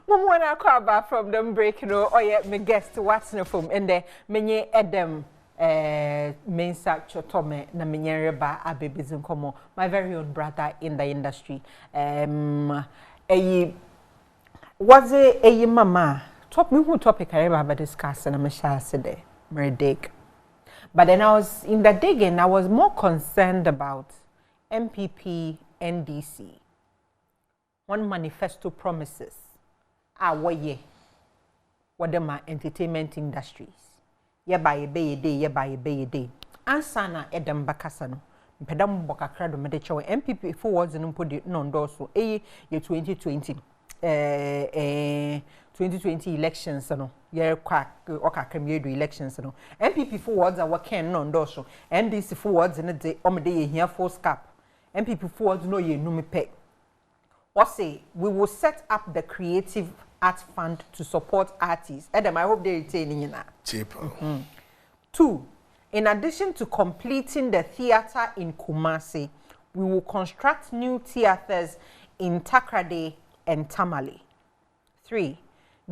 when I call back from them breaking or yet me guest what's no from and the menye Edem Mensah-Tsotorme na menye ba abebizin komo my very own brother in the industry was a mama top me who topic I ever discussed and I'm sure said very dig. But then I was in the digging I was more concerned about MPP NDC one manifesto promises what them entertainment industries. Ye by a day. Ansana Edem Bakasano. Pedam Bokacrado Medicho MPP forwards and put it non dorsal. Ye 2020 2020 elections no. Ye quack elections no. MPP forwards are working non dorsal. NDC forwards in a day here for scap. MPP forwards no ye no me pay. Or say we will set up the creative art fund to support artists. Edem, I hope they're retaining in that. Cheap. 2. In addition to completing the theater in Kumasi, we will construct new theaters in Takrade and Tamale. 3.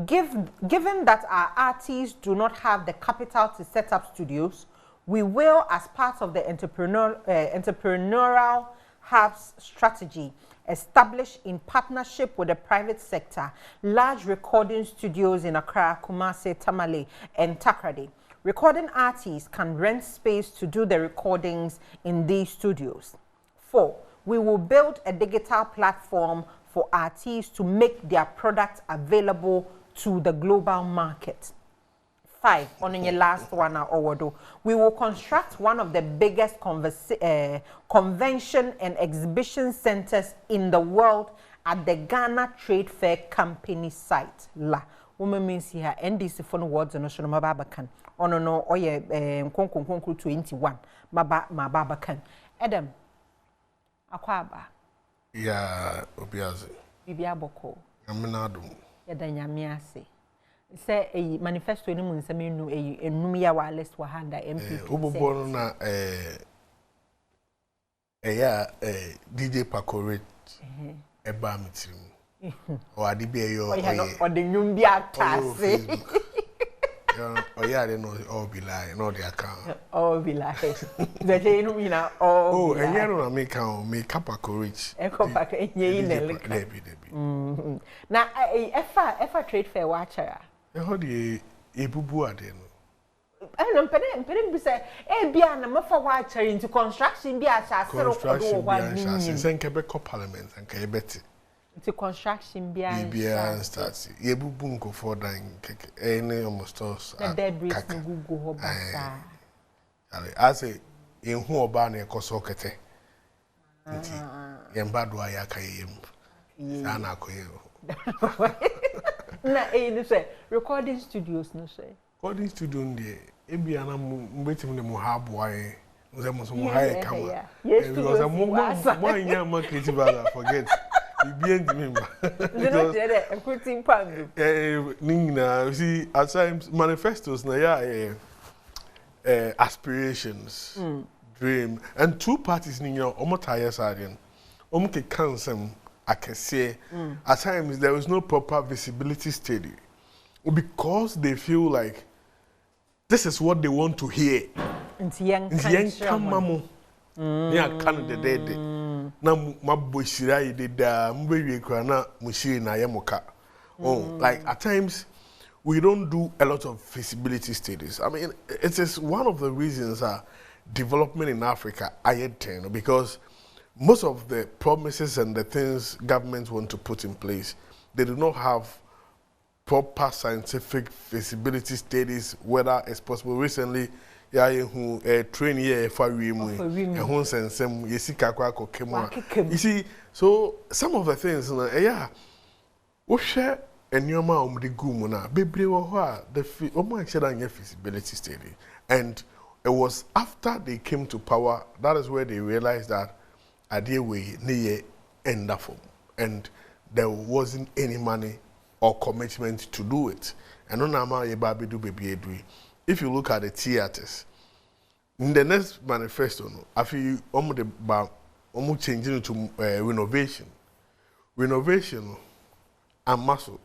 Given that our artists do not have the capital to set up studios, we will, as part of the entrepreneurial hubs strategy, established in partnership with the private sector, large recording studios in Accra, Kumasi, Tamale, and Takrade. Recording artists can rent space to do the recordings in these studios. 4. We will build a digital platform for artists to make their products available to the global market. 5. On your last one, we will construct one of the biggest convention and exhibition centers in the world at the Ghana Trade Fair Company site. La woman means here NDC phone words and no mababakan. Ono no oye konku 21 mababakan. Edem akwaba. Ya obiaze. Bibia boko. Amenadum. Ya danyamiase. Say a manifesto ni mun sami nu enum ya wa list wa handa MPP. Obobo na DJ Pacoret eba mitirim. O adibi eyo o de nyum bi atase. Oya de no all be lie no the account. All be lie. The je inu mi na all. Oh, enye no na make Pacoret. E ko pa enye ina link. Debi. Na efa trade fair wa achara. How do you ebubu ade no? No mpere bi say bia na mafa wa achara into construction bi achara sero ko wa ni. Sen ke be ko parliament and ke beti. Into construction bi start. Ebubu nko for dan keke any almost us. Na debris no gugu ho basa. I say in hu oba na ekoso kete. Nti yemba do ayaka yem. Sana akoyo. Na no say recording studios no say. Recording studio ndie ebia na mbetim ne mo ha boae. Nze mo so mo ha e kama. Because mo anya ma creative as forget. Ibie ndimba. No dey equity pan. Nina see at times manifestos na ya aspirations, dream and two parties in your omotaya side. Omke kansem I can say at times there is no proper visibility study because they feel like this is what they want to hear. It's young kamamu. Yeah, can the dead. Na maboshira ideda mbewe kwa na mushiri na yemoka. Oh, like at times we don't do a lot of visibility studies. I mean, it is one of the reasons development in Africa ayeten because most of the promises and the things governments want to put in place, they do not have proper scientific feasibility studies, whether it's possible. Recently, who train here for you see, so some of the things, we share a new amount of the gumuna, baby, the feasibility study. And it was after they came to power, that is where they realized that idea we need end up and there wasn't any money or commitment to do it. And no nama baby do baby. If you look at the theaters, in the next manifesto, I feel almost changing to renovation. Renovation, Amaso.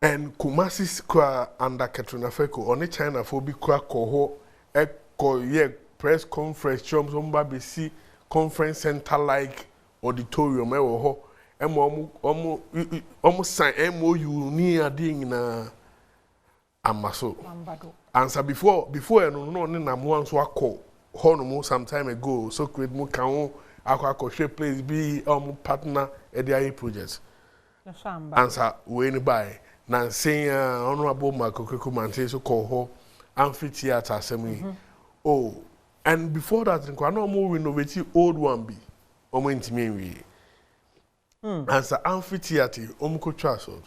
And Kumasi kwa under Katrina Feko on China for be kwa koho ye press conference chums on BBC conference center like auditorium ho almost sign MOU near ding na Amaso. Answer before no na mo so akọ hono some time ago so create mo kan akọ share place be partner e dey project. Answer we ni buy na say honorable Makoko Mante so call ho amphitheater assembly. Oh, and before that nko na mo renovate old one be omo intimi wi. Answer amphitheater ko twa so.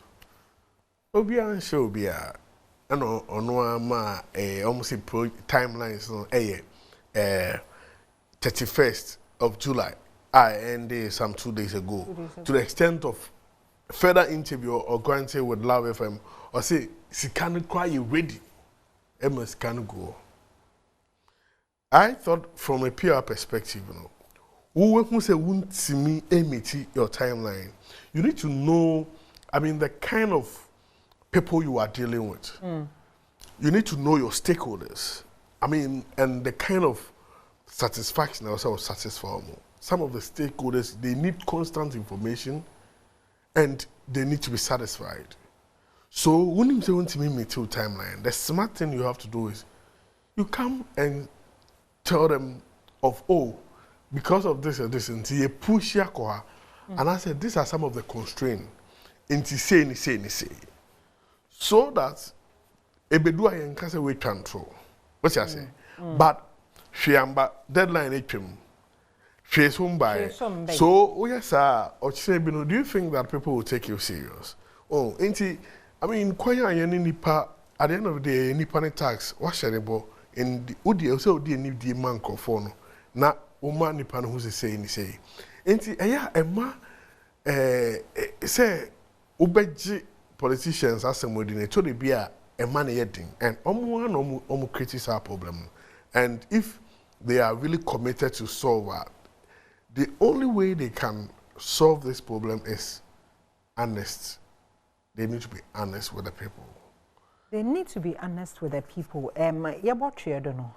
Obi an show bia ano ama almost timelines no 31st of July. I ended some 2 days ago. To the extent of further interview or going to with Love FM or say she can't cry you ready. Emma can go. I thought from a PR perspective, who say won't see me emit your timeline. You need to know, I mean, the kind of people you are dealing with. You need to know your stakeholders. I mean, and the kind of satisfaction also satisfy them. Some of the stakeholders, they need constant information and they need to be satisfied. So when you say want to meet to timeline, the smart thing you have to do is you come and tell them of because of this and this, and you push your core. And I said these are some of the constraints. And say. So that ebedu ayen kase we control. What you say? But shiamba deadline etwem. By. So yes sir, do you think that people will take you serious? Oh, ain't I mean kwanya yen nipa at the end of the day nipa tax what shareable in the udi also udi ni di man no na uma nipa no who say ain't emma say ubeji politicians assembled to the beer a man yetting and almost criticize our problem. And if they are really committed to solve that, the only way they can solve this problem is honest. They need to be honest with the people. They need to be honest with the people. I don't know.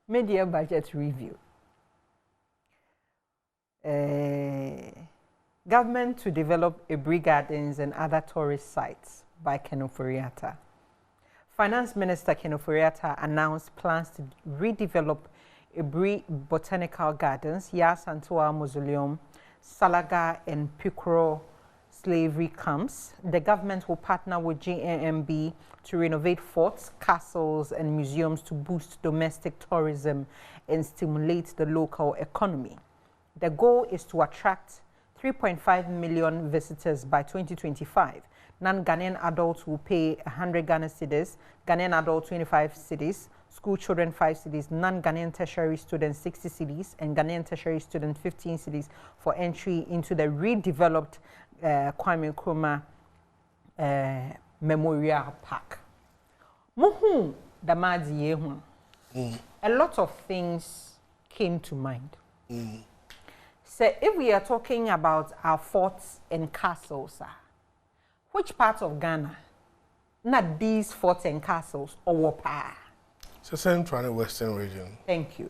Media budget review. Government to develop Ebri Gardens and other tourist sites by Kenoforiata. Finance Minister Kenoforiata announced plans to redevelop Ebri Botanical Gardens, Yasantua Mausoleum, Salaga and Pikro slavery camps. The government will partner with GNMB to renovate forts, castles and museums to boost domestic tourism and stimulate the local economy. The goal is to attract 3.5 million visitors by 2025. Non-Ghanaian adults will pay 100 Ghana cedis, Ghanaian adults 25 cedis, school children 5 cedis, non-Ghanaian tertiary students 60 cedis, and Ghanaian tertiary students 15 cedis for entry into the redeveloped Kwame Nkrumah Memorial Park. Muhu damadi yehu. A lot of things came to mind. So if we are talking about our forts and castles, which part of Ghana? Not these forts and castles or Wapa? It's the central and western region. Thank you.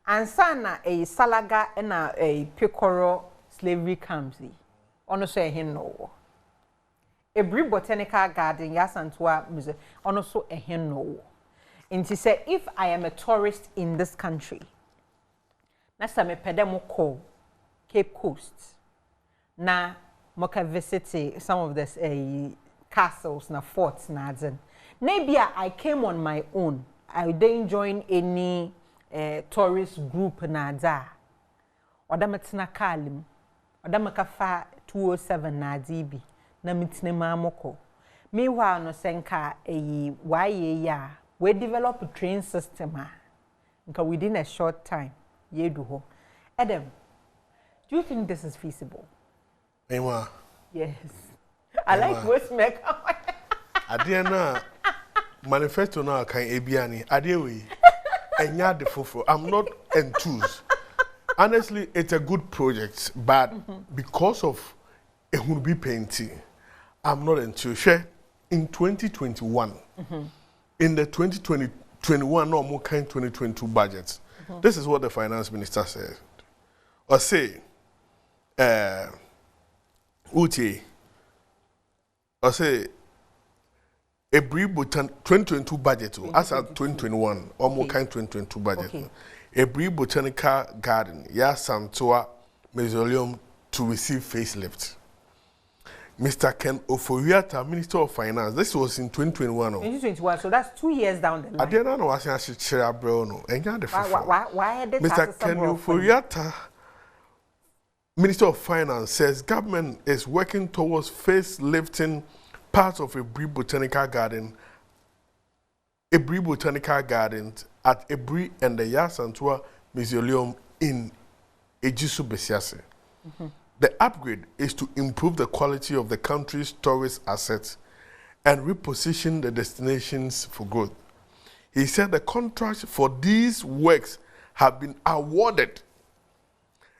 And sana a Salaga and a Picoro slavery camps. Ono say he no. Ebri Botanical Garden, Yasantua Museum, ono so a he no. And she said, if I am a tourist in this country, next time I pedemo call Cape Coast, na moka visit some of this castles na forts na zen. Maybe I came on my own. I didn't join any tourist group na za. Odametina kalim. Odamaka 207 na DB. Na mitine mamoko. Meanwhile no senka waye ya. We develop a train system within a short time. Yeduho. Edem, do you think this is feasible? Emma. Yes. I like West Mecca. Adiana manifesto na kan ebiani adewe enya de foforo. I'm not enthused. honestly, it's a good project, but because of it will be painting, I'm not into sure. In 2021, in the 2021 or more kind 2022 budget, this is what the finance minister said. Or say, Uti, or say, a brief 2022 budget, as at 2021 or more kind 2022 budget, a brief botanical garden, Santoa mausoleum to receive facelift. Mr. Ken Oforiatta, Minister of Finance, this was in 2021. 2021, so that's 2 years down the line. I didn't know what I should share, bro. No, why did Mr. Ken Oforiatta, Minister of Finance, says government is working towards facelifting parts of a brief botanical garden at Ebri and the Yasantua Mausoleum in Ejisu Besiase. The upgrade is to improve the quality of the country's tourist assets and reposition the destinations for growth. He said the contracts for these works have been awarded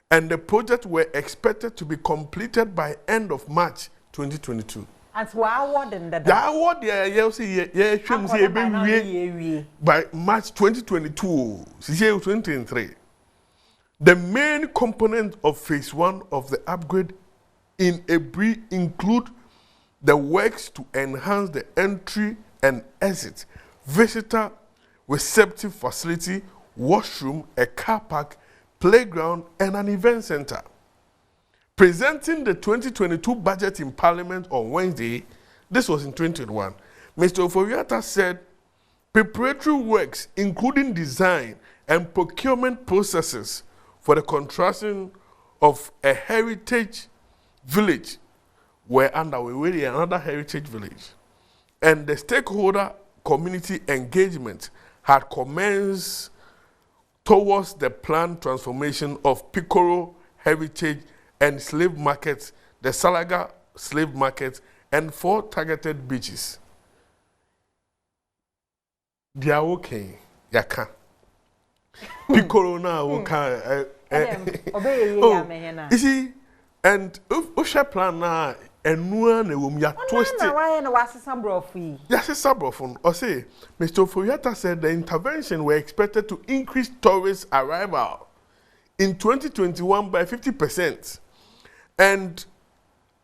and the project were expected to be completed by end of March 2022. And so award by March 2022, 2023. The main component of phase 1 of the upgrade in Ebri include the works to enhance the entry and exit, visitor receptive facility, washroom, a car park, playground, and an event center. Presenting the 2022 budget in Parliament on Wednesday, this was in 2021, Mr. Oforiatta said preparatory works, including design and procurement processes for the construction of a heritage village, were underway, really another heritage village. And the stakeholder community engagement had commenced towards the planned transformation of Picoro Heritage and Slave Markets, the Salaga Slave Market, and 4 targeted beaches. They are okay, Yaka. Picoro now, you see, and Usha plan now, and one ya twisted. Why was some brofy? Yes, it's sabrofon. Or say, Mr. Oforiatta said the intervention were expected to increase tourist arrival in 2021 by 50%. And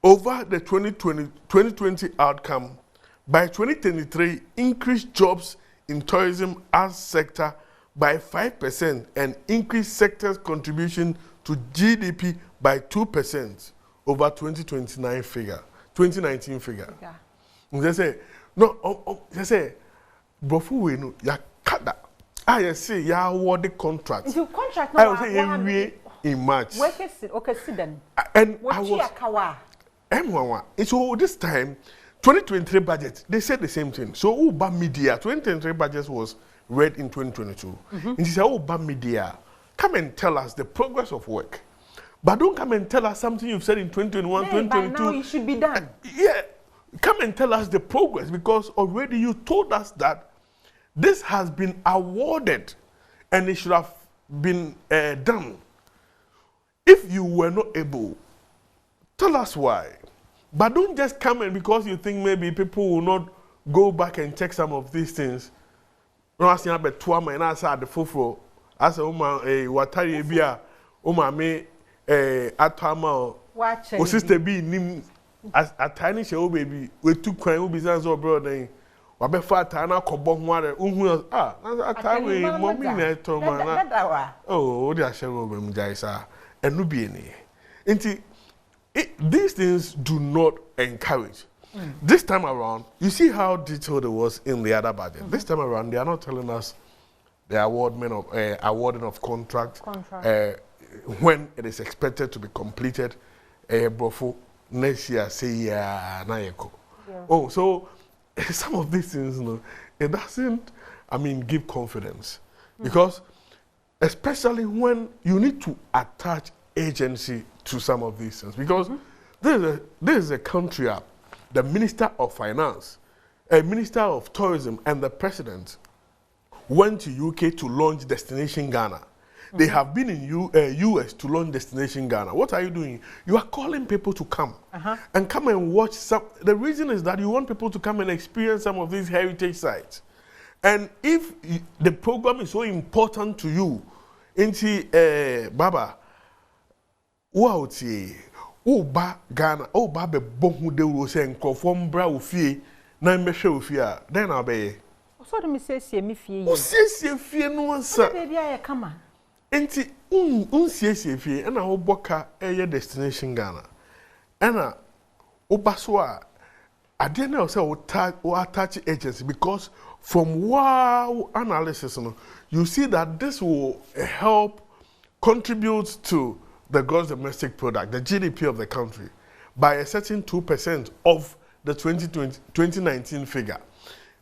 over the 2020 outcome, by 2023, increased jobs in tourism as sector by 5% and increased sector's contribution to GDP by 2% over 2019 figure. They say, no, they say, Brofu we no ya kada. I say ya award the contract. If you contract I will say in March. Okay, sit then. And I was M1. So this time, 2023 budget, they said the same thing. So Uba Media, 2023 budget was read in 2022. And he said, Uba Media, come and tell us the progress of work. But don't come and tell us something you've said in 2021, 2022. By now it should be done. Yeah. Come and tell us the progress, because already you told us that this has been awarded and it should have been done. If you were not able, tell us why. But don't just come and because you think maybe people will not go back and check some of these things. No, I say about 2 months and I said the fufro. I said, watari ebia, me atama. Watch O sister be nim a tiny show baby. We took crime will be sans or brother. Wabe fata na kobo nware unhu atawe mommy na to man. Oh, they are share them jaisa. And no be any. These things do not encourage. This time around, you see how detailed it was in the other budget. This time around, they are not telling us the awarding of contract. When it is expected to be completed. Before next year, say yeah. Oh, so some of these things, it doesn't, give confidence. Because especially when you need to attach agency to some of these things. Because this is a country, the Minister of Finance, a Minister of Tourism, and the President went to UK to launch Destination Ghana. They have been in US to launch Destination Ghana. What are you doing? You are calling people to come and come and watch some. The reason is that you want people to come and experience some of these heritage sites. And if the program is so important to you, Baba, wow, ba Ghana, ba be bohu de wo se nkofom bra ofie na mbehwe ofie then abeye. So dem say sie me fie yi. O sie fie no ansa. Baby aye kama. Enti sie fie na wo boka eye Destination Ghana. Na wo baso a ade na say wo attach agency because from wow analysis you see that this will help contribute to the gross domestic product, the GDP of the country, by a certain 2% of the 2019 figure,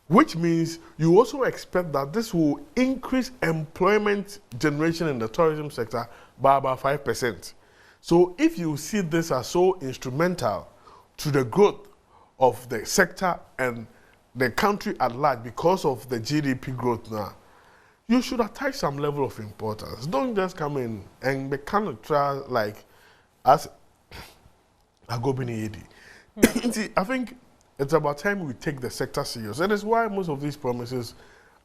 which means you also expect that this will increase employment generation in the tourism sector by about 5%. So if you see this as so instrumental to the growth of the sector and the country at large because of the GDP growth now, you should attach some level of importance. Don't just come in and be kind of try like as a gobini edi. I think it's about time we take the sector serious. And it's why most of these promises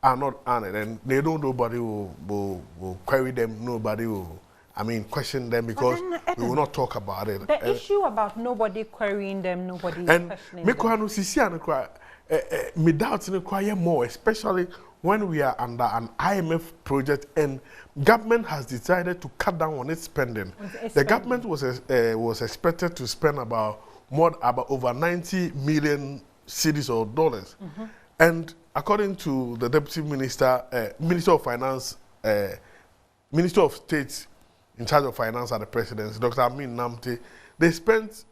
are not honored, and they don't. Nobody will query them. Nobody will, question them because we will not talk about it. The issue about nobody querying them, nobody questioning them. Me doubt require more, especially when we are under an IMF project and government has decided to cut down on its spending. The government was expected to spend about over 90 million cedis or dollars, and according to the Deputy Minister, Minister of Finance, Minister of State in charge of finance at the presidency, Dr. Amin Namte, they spent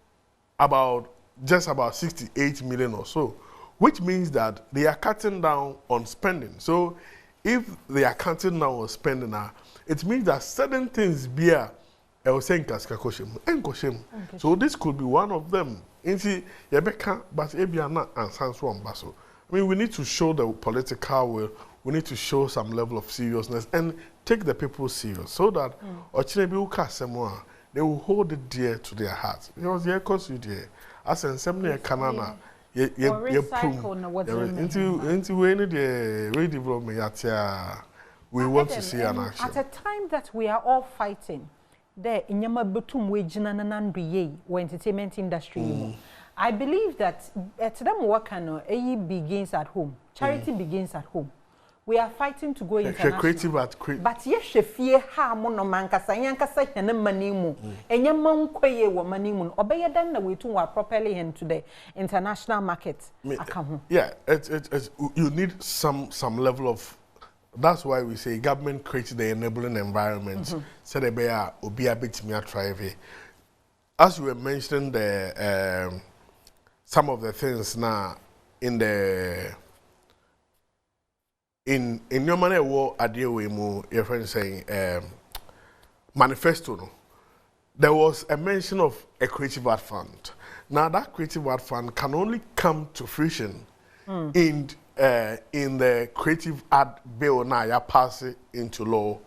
just about 68 million or so, which means that they are cutting down on spending. So if they are cutting down on spending, it means that certain things be so this could be one of them. But we need to show the political will. We need to show some level of seriousness and take the people serious so that they will hold it dear to their hearts. Because they cost you dear. As in some Canada. Into when the redevelopment we want to see an action. At a time that we are all fighting, there in Yamabutum Wejina Nanandri entertainment industry. I believe that at them workano begins at home. Charity begins at home. We are fighting to go international. But yes, she fear ha monomanka sayanka sayana manimu. Enyaman kweye wa manimu. Obey then the way to properly into the international market. Yeah, you need some level of. That's why we say government creates the enabling environment. So they be a bit me thrive. As you were mentioning the some of the things now in the. In your money, what idea we move, your friend saying manifesto. No? There was a mention of a creative art fund. Now that creative art fund can only come to fruition in the creative art bill now you pass it into law.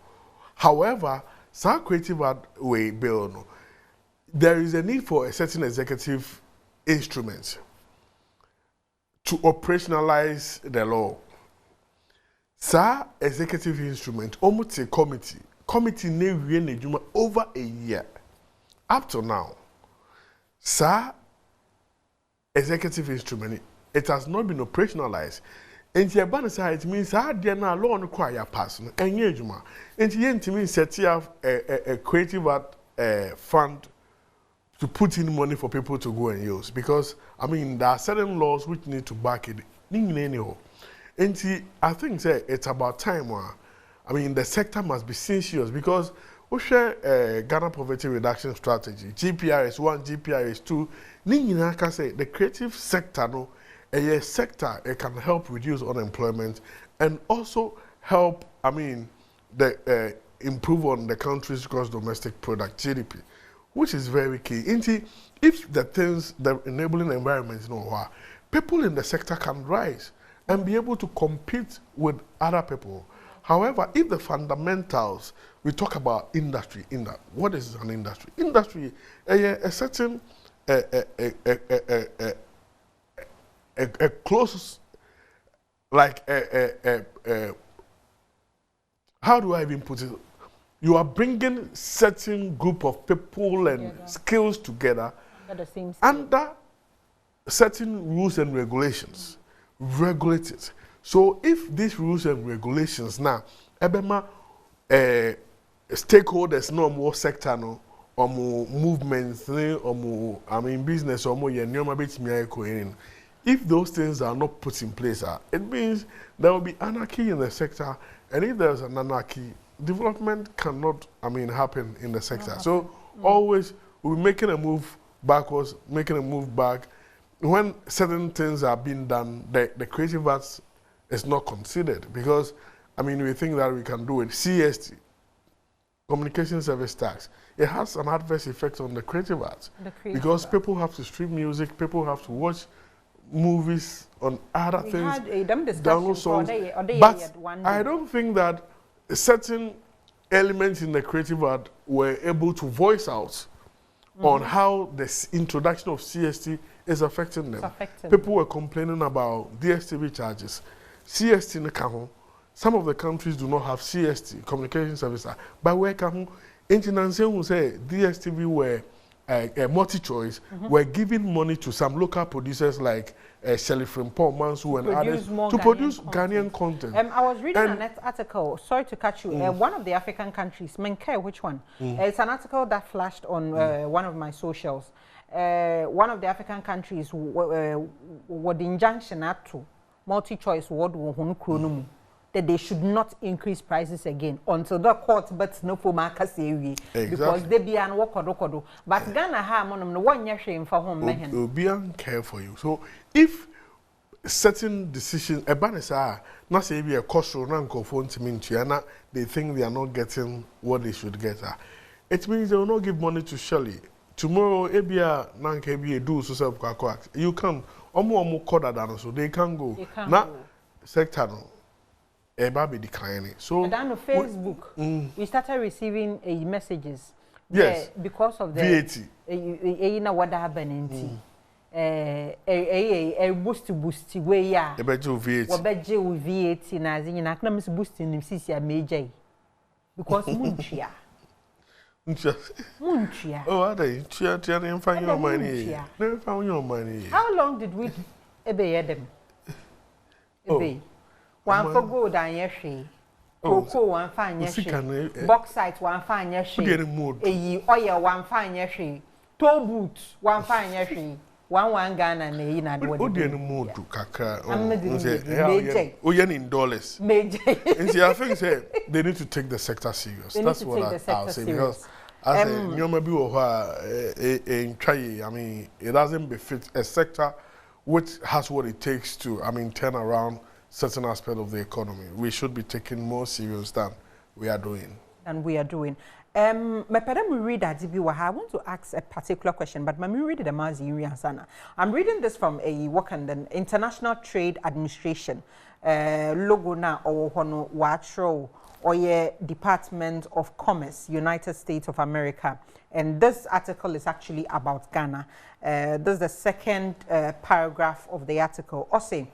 However, some creative art way bill, no, there is a need for a certain executive instrument to operationalize the law. Sa executive instrument, almost a committee ne over a year. Up to now, sa executive instrument, it has not been operationalized. And it means that na law no require person. And it means set up a creative art fund to put in money for people to go and use. Because there are certain laws which need to back it. And I think it's about time. The sector must be serious because we share Ghana Poverty Reduction Strategy. GPRS 1, GPRS 2. The creative sector, a sector, it can help reduce unemployment and also help, improve on the country's gross domestic product, GDP, which is very key. If the enabling environment, people in the sector can rise and be able to compete with other people. However, if the fundamentals, we talk about industry, what is an industry? Industry, a certain, a close, like, how do I even put it? You are bringing certain group of people and skills together under certain rules and regulations. Regulate it. So if these rules and regulations now, ebema stakeholders no more sector no or more movements or more business or more if those things are not put in place, it means there will be anarchy in the sector, and if there's an anarchy, development cannot happen in the sector. So always we're making a move backwards, making a move back. When certain things are being done, the creative arts is not considered, because we think that we can do it. CST, communication service tax, it has an adverse effect on the creative arts, because people have to stream music, people have to watch movies on other things, download songs. But I don't think that certain elements in the creative art were able to voice out on how the introduction of CST is affecting them. People were complaining about DSTV charges. CST in the Kaho, some of the countries do not have CST, communication service, but where Kaho, engineers who say DSTV were multi-choice, were giving money to some local producers like Shelley Frimpong, Mansu and others to produce Ghanaian content. I was reading an article, sorry to catch you, one of the African countries, Menke, which one? It's an article that flashed on one of my socials. One of the African countries, what the injunction at to multi-choice word that they should not increase prices again until the court but no for market because they be an work. But Ghana ha monum no 1 year shame for home mehen. Will be care for you. So if certain decisions not say be a cost or they think they are not getting what they should get, it means they will not give money to Shelley. Tomorrow ebia nanke be do so self kwakwa. You can omo code than so they can go. Na sector no be declining. So and on Facebook, we started receiving messages. Yes, because of the VAT. Na what happened boost way ya. Ebeje VAT. Obeje VAT na zinyina na miss boosting nim sisi major. Because munchia. Munchia. Oh, are they? Chia find your money. Never found your money. How long did we Edem? One for gold and yeshi. Cocoa one fine yeshi. Bauxite one fine yeshi. Oil one fine yeshi. Toe boots one fine yeshi. One Ghana and a na what do you mood to Kaka? Oh, in dollars. Major. And see, I think they need to take the sector serious. That's what I'll say, because as it doesn't befit a sector which has what it takes to turn around certain aspect of the economy. We should be taking more serious than we are doing. I want to ask a particular question, but I'm reading the Mazi. I'm reading this from a work in the International Trade Administration logo na or watro or Department of Commerce, United States of America. And this article is actually about Ghana. This is the second paragraph of the article. Also,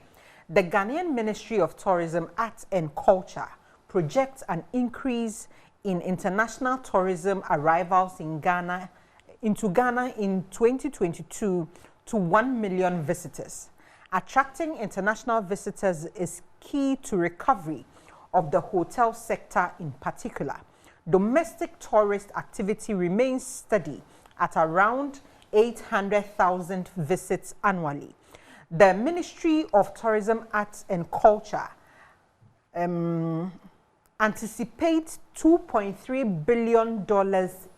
the Ghanaian Ministry of Tourism, Arts and Culture projects an increase in international tourism arrivals in Ghana in 2022 to 1 million visitors. Attracting international visitors is key to recovery of the hotel sector in particular. Domestic tourist activity remains steady at around 800,000 visits annually. The Ministry of Tourism, Arts and Culture anticipates $2.3 billion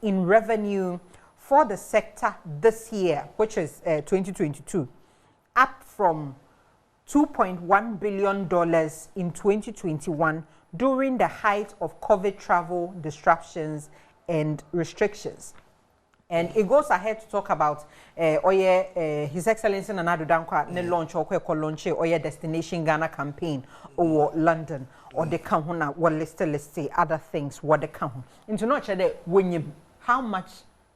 in revenue for the sector this year, which is 2022, up from $2.1 billion in 2021 during the height of COVID travel disruptions and restrictions. And it goes ahead to talk about His Excellency Nana Dankwa ne launch or launch Destination Ghana campaign or London or the kahuna what list other things what the kahun. Into not when you how much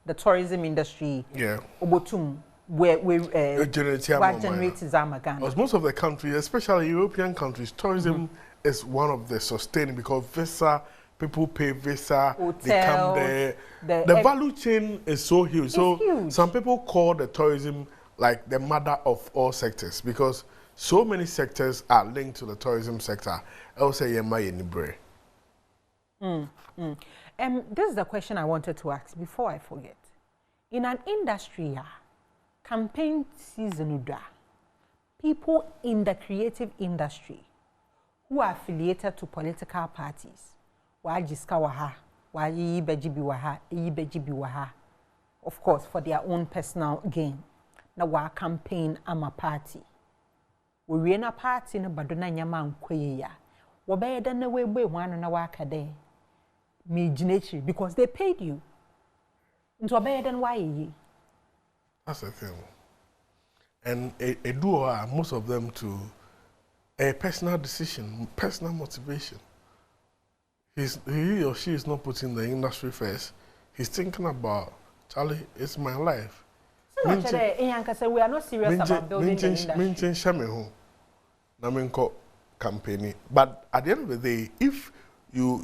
the tourism industry obotum where generates Ghana. Because most of the countries, especially European countries, tourism is one of the sustaining because visa. People pay visa, hotel, they come there. The value chain is so huge. Huge. Some people call the tourism like the mother of all sectors because so many sectors are linked to the tourism sector. I will say, this is the question I wanted to ask before I forget. In an industry, campaign season, people in the creative industry who are affiliated to political parties. Of course, for their own personal gain. Na wa campaign ama party. We na party na badona nyama nkwe ya. Wobe da na we one na wa kade. Me because they paid you. Nto wobe da why ye. That's the thing. And a duo most of them to a personal decision, personal motivation. He or she is not putting the industry first. He's thinking about, Charlie, it's my life. So we are not serious about building the industry. Campaigning. But at the end of the day, if you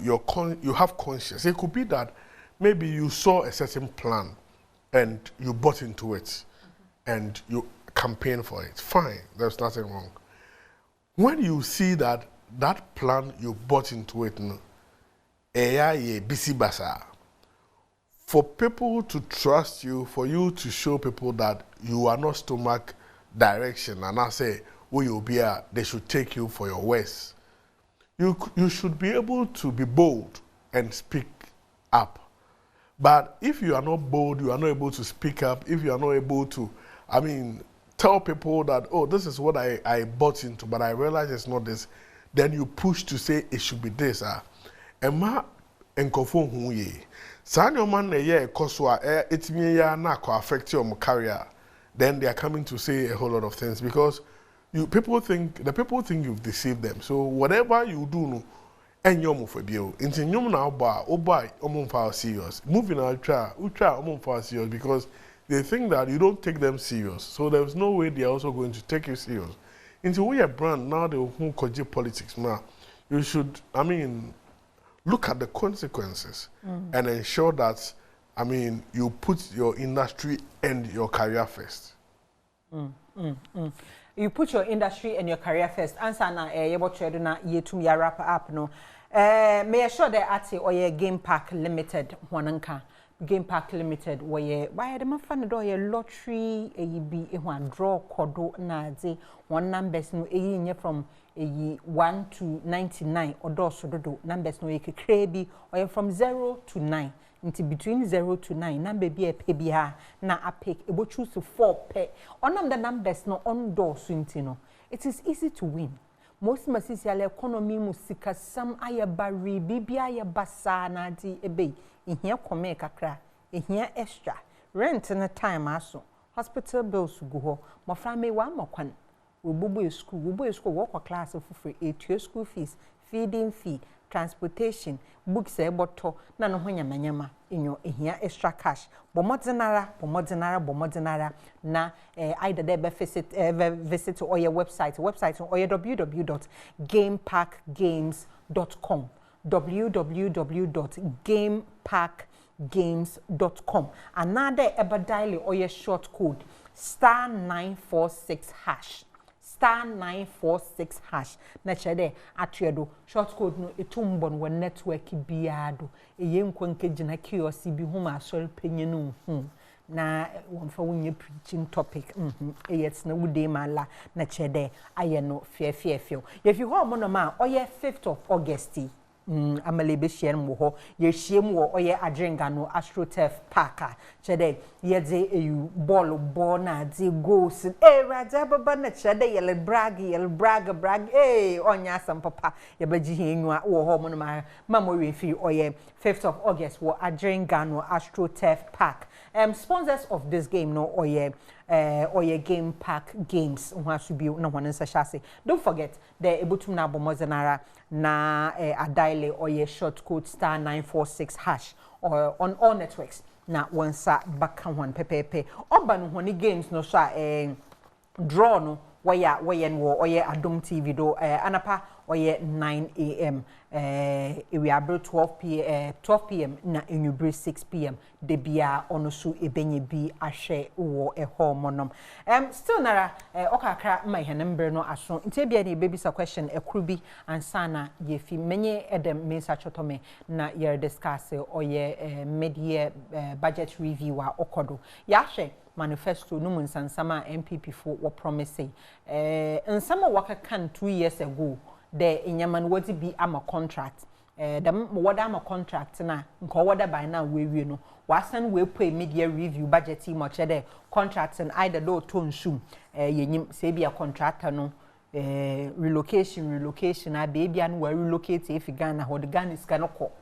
have conscience, it could be that maybe you saw a certain plan and you bought into it and you campaign for it. Fine, there's nothing wrong. When you see that plan you bought into it, for people to trust you, for you to show people that you are not stomach direction, and I say, where you'll be at, they should take you for your worst. You should be able to be bold and speak up. But if you are not bold, you are not able to speak up, if you are not able to, tell people that, oh, this is what I bought into, but I realize it's not this, then you push to say it should be this. Emma enkofo hu ye sa no man na ye ekoso a etimi ya na affect your career, then they are coming to say a whole lot of things because the people think you've deceived them. So whatever you do no enyo for bio into nyum na oba omomfa serious moving ultra omomfa serious because they think that you don't take them serious, so there's no way they are also going to take you serious. Into we a brand now, they who koji politics now, you should look at the consequences and ensure that, you put your industry and your career first. You put your industry and your career first. Answer na yebo trade na yetum ya wrap up no. May assure that ati oye Game Park Limited wananka. Game Park Limited why the man fan do ye lottery be one draw kodo na ze one numbers no nye from 1 to 99 or do numbers no yeke krebi or from 0 to 9 into between 0 to 9 number be a pebia na apek ebo choose to 4 pe on the numbers no on door no it is easy to win. Most masisiale economy musika sam ayabari bibia ayabasa na di ebe ihia kome kakra ihia extra rent na time aso hospital bills go ho mofra me wa makwan we school work class for free a school fees feeding fee transportation books eboto na no ho nyamanyama inyo ehia extra cash bomodinara na either there visit or your website or your www.gameparkgames.com www.gameparkgames.com another ebadiale or your short code *946# *946# na chede atwedo short code no etumbon wo network biado eyenkwanke gina kiosk bi huma asori penye no hu na wonfa wonye preaching topic eyet na wude mala na chede aye no fiefio if you ho mo ma oye 5th of August amalebe share mo ho ye hiem wo oye adrenga no AstroTurf Park chede ye de eyu ball na de goals raja baba na chede ye brag onya sam papa ye baji hienwa wo ho mo no ma mo we fi oye 5th of August wo adrenga no AstroTurf Park Sponsors of this game no or your game pack games who be no one in Sashasi. Don't forget the Ebutum na Bomozenara na Adaile or your short code *946# or on all networks. Na once back one pepe. Oban when games no sha draw no where or ye Adom TV do anapa or ye 9 a.m. We are 12 p.m. na inubri 6 p.m. de bia onosu ebenye bi ahwe wo homonom. Still nara okakra my number no aso. Nte bia ni baby sa question ekrubi ansana yefi menye Edem Mensah-Tsotorme na ye discuss or ye mid-year budget review a okodo. Yahwe manifesto no munsansama MPP for what promising. And some waka can 2 years ago. The inyaman wati be ama contract. The wada ama contract na nko wada by now we no. Wasan we pay mid-year review budget team or the contracts and either do tone soon. Yenyim say be a contractor no. Relocation a baby and we relocate if Ghana or the Ghana is gonna call.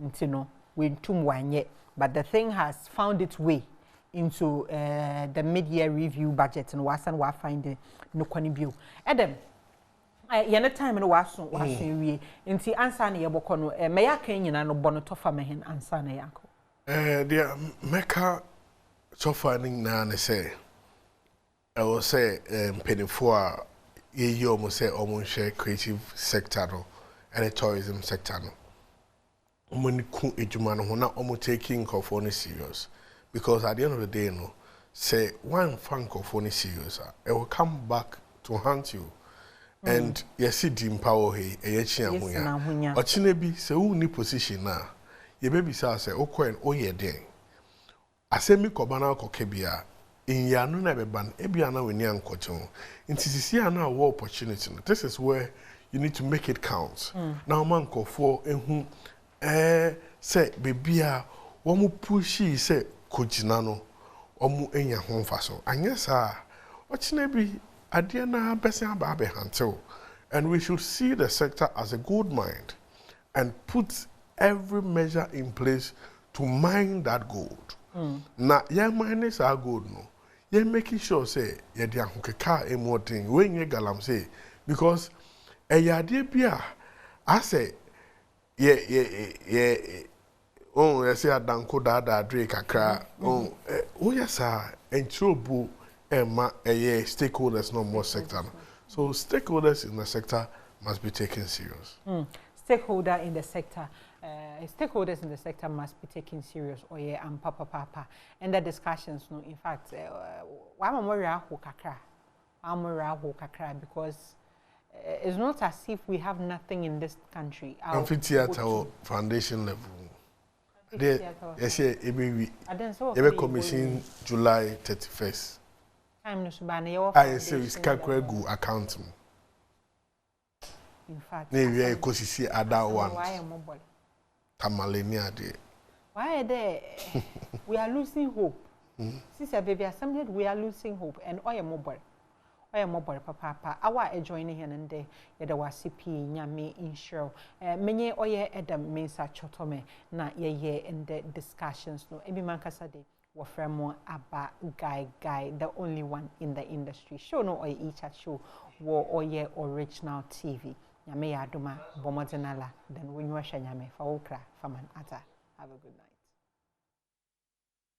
Ntino we tum wanye. But the thing has found its way into the mid-year review budget and wasan wa find no kwanibu. Edem yana time no waso wie nti ansa na yebokọ no me ya kan nyina no bono tofa mehen ansa na yanko dia meka tofa ning na ne say I will say penifo a ye omo say omo share creative sector no and the tourism sector no omo ni ku ejuma no ho na omo taking of on serious because at the end of the day no say one franc of on serious it will come back to haunt you. And yes, it empower he a chiamuya. Or chinebi se uni position na ye baby sa se okwen oye den. Asemi kobana kokebia in ya no na beban ebia we ni ankocho. Inti sisi ana war opportunity. This is where you need to make it count. Now man ko for ehu say bebia wo mu pushi se kojina no omu enya ho mfaso. Anya sa o chinebi Adiana Bessia Babe Hantel, and we should see the sector as a gold mine and put every measure in place to mine that gold. Now, young miners are gold, no. You're making sure, say, you're the car a more thing, when you galam say, because a yadea beer, I say, oh, I say, I don't go that drink a cry. Oh, yes, sir, and trouble. Stakeholders no more sector. So stakeholders in the sector must be taken serious. Stakeholders in the sector must be taken serious. Oh yeah, and papa. And the discussions, no. In fact, I'm because it's not as if we have nothing in this country. Amphitheater foundation level. Yes, every commission July 31st. I say it's Kakwegu account. In fact, maybe I could see other one. Tamalenia day. Why are there? We are losing hope. Sister baby, assembly we are losing hope and oya mobile papa. Our joining here and there. Yada was CP nyame insure. Many oya Edem Mensah-Tsotorme na ye in the discussions no. Ebi man kasa de. Wafremo aba guy, the only one in the industry. Show no oye each show wo oye original TV. Nyame ya aduma bomodenala then when you nyame fa okra faman ata. Have a good night.